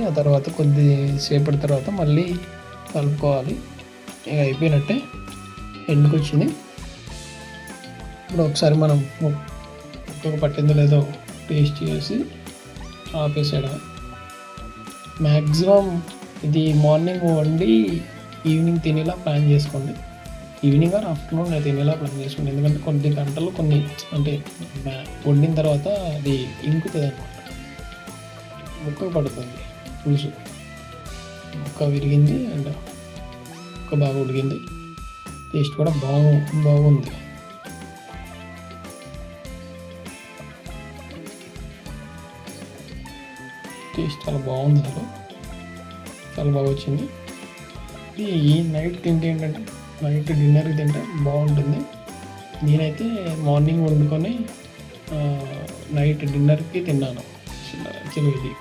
ఆ తర్వాత కొద్దిసేపటి తర్వాత మళ్ళీ కలుపుకోవాలి. ఇక అయిపోయినట్టే, ఎండుకు వచ్చింది. ఇప్పుడు ఒకసారి మనం ముక్కకు పట్టిందో లేదో టేస్ట్ చేసి ఆపేసాడు. మ్యాక్సిమం ఇది మార్నింగ్ వండి ఈవినింగ్ తినేలా ప్లాన్ చేసుకోండి. ఈవినింగ్ ఆర్ ఆఫ్టర్నూన్ తినేలా ప్లాన్ చేసుకోండి. ఎందుకంటే కొన్ని గంటలు అంటే వండిన తర్వాత అది ఇంకుతుంది అనమాట, ముక్క పడుతుంది పులుసు. ముక్క విరిగింది అండ్ ముక్క బాగా ఉడికింది. టేస్ట్ కూడా బాగుంది. టేస్ట్ చాలా బాగుంది, చాలా బాగా వచ్చింది. ఈ నైట్ తింటే ఏంటంటే, నైట్ డిన్నర్కి తింటే బాగుంటుంది. నేనైతే మార్నింగ్ వండుకొని నైట్ డిన్నర్కి తిన్నాను. యాక్చువల్గా ఇది